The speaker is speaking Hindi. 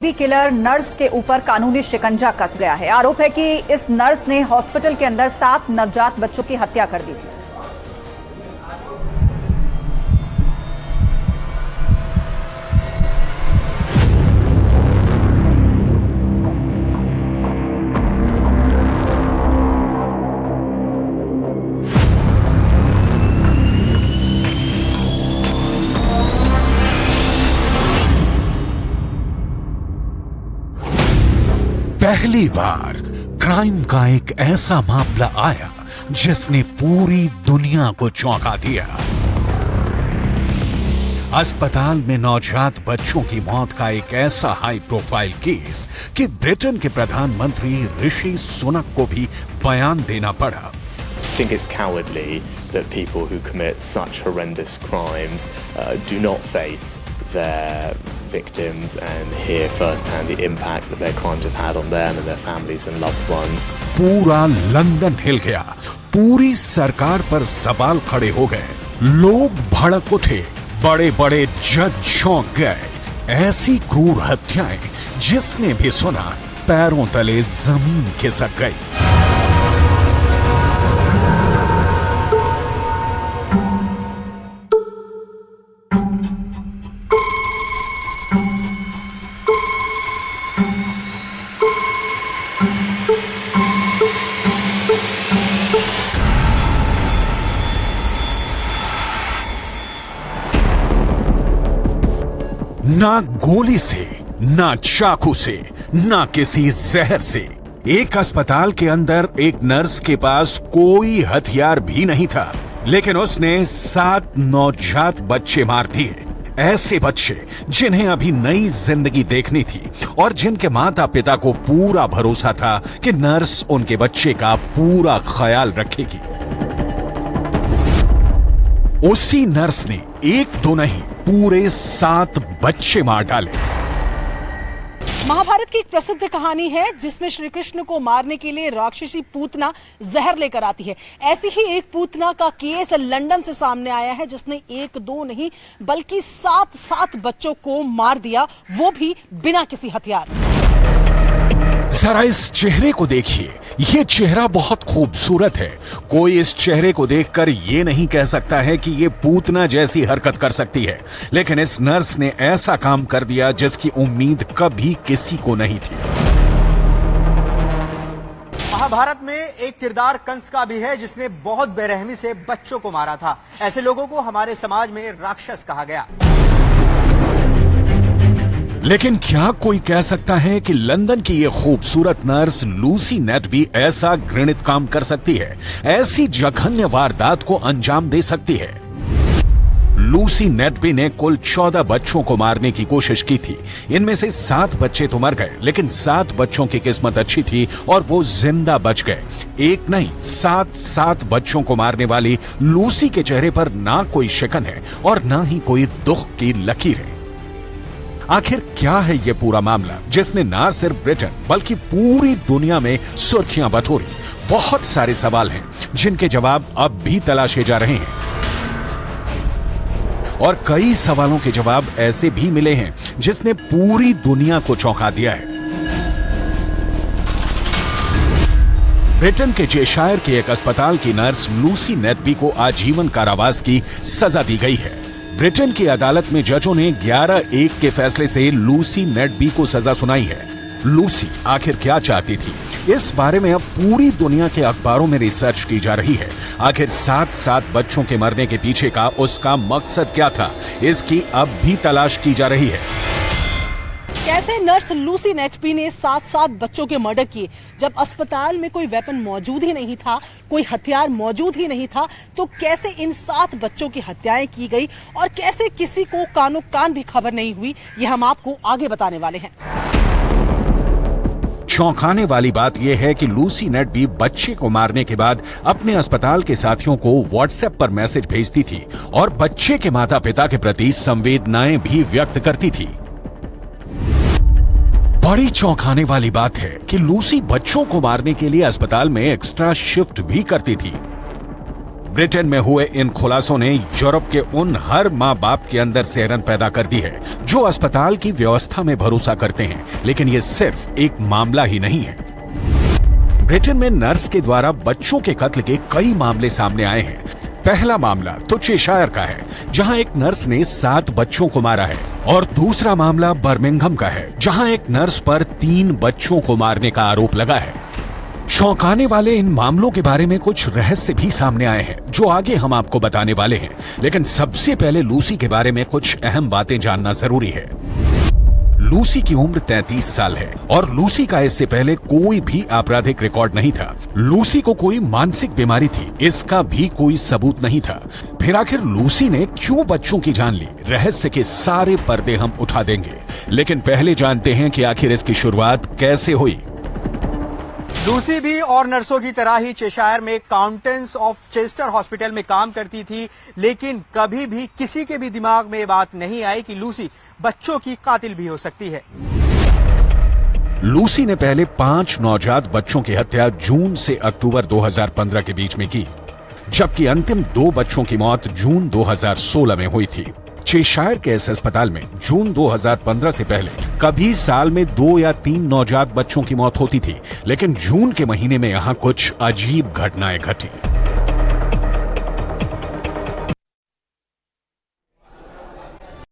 किलर नर्स के ऊपर कानूनी शिकंजा कस गया है। आरोप है कि इस नर्स ने हॉस्पिटल के अंदर 7 नवजात बच्चों की हत्या कर दी थी। पहली बार क्राइम का एक ऐसा मामला आया जिसने पूरी दुनिया को चौंका दिया। अस्पताल में नवजात बच्चों की मौत का एक ऐसा हाई प्रोफाइल केस कि ब्रिटेन के प्रधानमंत्री ऋषि सुनक को भी बयान देना पड़ा। I think it's cowardly that people who commit such horrendous crimes do not face their victims and hear firsthand the impact that their crimes have had on them and their families and loved ones. पूरा लंदन हिल गया, पूरी सरकार पर सवाल खड़े हो गए, लोग भड़क उठे, बड़े बड़े जज चौंक गए। ऐसी क्रूर हत्याएं जिसने भी सुना पैरों तले जमीन खिसक गई। ना गोली से, ना चाकू से, ना किसी जहर से। एक अस्पताल के अंदर एक नर्स के पास कोई हथियार भी नहीं था, लेकिन उसने 7 नवजात बच्चे मार दिए। ऐसे बच्चे जिन्हें अभी नई जिंदगी देखनी थी और जिनके माता पिता को पूरा भरोसा था कि नर्स उनके बच्चे का पूरा ख्याल रखेगी। उसी नर्स ने 1-2 नहीं, पूरे 7 बच्चे मार डाले। महाभारत की एक प्रसिद्ध कहानी है जिसमें श्री कृष्ण को मारने के लिए राक्षसी पूतना जहर लेकर आती है। ऐसी ही एक पूतना का केस लंदन से सामने आया है जिसने 1-2 नहीं बल्कि 7 बच्चों को मार दिया, वो भी बिना किसी हथियार। जरा इस चेहरे को देखिए, ये चेहरा बहुत खूबसूरत है। कोई इस चेहरे को देखकर ये नहीं कह सकता है कि ये पूतना जैसी हरकत कर सकती है, लेकिन इस नर्स ने ऐसा काम कर दिया जिसकी उम्मीद कभी किसी को नहीं थी। महाभारत में एक किरदार कंस का भी है जिसने बहुत बेरहमी से बच्चों को मारा था। ऐसे लोगों को हमारे समाज में राक्षस कहा गया। लेकिन क्या कोई कह सकता है कि लंदन की ये खूबसूरत नर्स लूसी नेटबी ऐसा घृणित काम कर सकती है, ऐसी जघन्य वारदात को अंजाम दे सकती है? लूसी नेटबी ने कुल 14 बच्चों को मारने की कोशिश की थी। इनमें से 7 बच्चे तो मर गए, लेकिन 7 बच्चों की किस्मत अच्छी थी और वो जिंदा बच गए। एक नहीं, 7 बच्चों को मारने वाली लूसी के चेहरे पर ना कोई शिकन है और ना ही कोई दुख की लकीर है। आखिर क्या है ये पूरा मामला जिसने ना सिर्फ ब्रिटेन बल्कि पूरी दुनिया में सुर्खियां बटोरी? बहुत सारे सवाल हैं जिनके जवाब अब भी तलाशे जा रहे हैं और कई सवालों के जवाब ऐसे भी मिले हैं जिसने पूरी दुनिया को चौंका दिया है। ब्रिटेन के चेशायर के एक अस्पताल की नर्स लूसी नेटबी को आजीवन कारावास की सजा दी गई है। ब्रिटेन की अदालत में जजों ने 11-1 के फैसले से लूसी नेटबी को सजा सुनाई है। लूसी आखिर क्या चाहती थी, इस बारे में अब पूरी दुनिया के अखबारों में रिसर्च की जा रही है। आखिर 7 बच्चों के मरने के पीछे का उसका मकसद क्या था, इसकी अब भी तलाश की जा रही है। कैसे नर्स लूसी नेटबी ने 7 बच्चों के मर्डर किए? जब अस्पताल में कोई वेपन मौजूद ही नहीं था, कोई हथियार मौजूद ही नहीं था, तो कैसे इन 7 बच्चों की हत्याएं की गई और कैसे किसी को कानो कान भी खबर नहीं हुई, ये हम आपको आगे बताने वाले हैं। चौंकाने वाली बात यह है कि लूसी नेटबी बच्चे को मारने के बाद अपने अस्पताल के साथियों को व्हाट्सएप पर मैसेज भेजती थी और बच्चे के माता पिता के प्रति संवेदनाएं भी व्यक्त करती थी। बड़ी चौंकाने वाली बात है कि लूसी बच्चों को मारने के लिए अस्पताल में एक्स्ट्रा शिफ्ट भी करती थी। ब्रिटेन में हुए इन खुलासों ने यूरोप के उन हर माँ बाप के अंदर सिहरन पैदा कर दी है जो अस्पताल की व्यवस्था में भरोसा करते हैं, लेकिन ये सिर्फ एक मामला ही नहीं है। ब्रिटेन में नर्स के द्वारा बच्चों के कत्ल के कई मामले सामने आए हैं। पहला मामला तो चेशायर का है, जहां एक नर्स ने 7 बच्चों को मारा है, और दूसरा मामला बर्मिंघम का है, जहां एक नर्स पर 3 बच्चों को मारने का आरोप लगा है। चौंकाने वाले इन मामलों के बारे में कुछ रहस्य भी सामने आए हैं जो आगे हम आपको बताने वाले हैं, लेकिन सबसे पहले लूसी के बारे में कुछ अहम बातें जानना जरूरी है। लूसी की उम्र 33 साल है और लूसी का इससे पहले कोई भी आपराधिक रिकॉर्ड नहीं था। लूसी को कोई मानसिक बीमारी थी, इसका भी कोई सबूत नहीं था। फिर आखिर लूसी ने क्यों बच्चों की जान ली? रहस्य के सारे पर्दे हम उठा देंगे, लेकिन पहले जानते हैं कि आखिर इसकी शुरुआत कैसे हुई। लूसी भी और नर्सों की तरह ही चेशायर में काउंटेंस ऑफ चेस्टर हॉस्पिटल में काम करती थी, लेकिन कभी भी किसी के भी दिमाग में ये बात नहीं आई कि लूसी बच्चों की कातिल भी हो सकती है। लूसी ने पहले 5 नवजात बच्चों की हत्या जून से अक्टूबर 2015 के बीच में की, जबकि अंतिम 2 बच्चों की मौत जून 2016 में हुई थी। चेशायर के इस अस्पताल में जून 2015 से पहले कभी साल में 2 या 3 नवजात बच्चों की मौत होती थी, लेकिन जून के महीने में यहां कुछ अजीब घटनाएं घटी।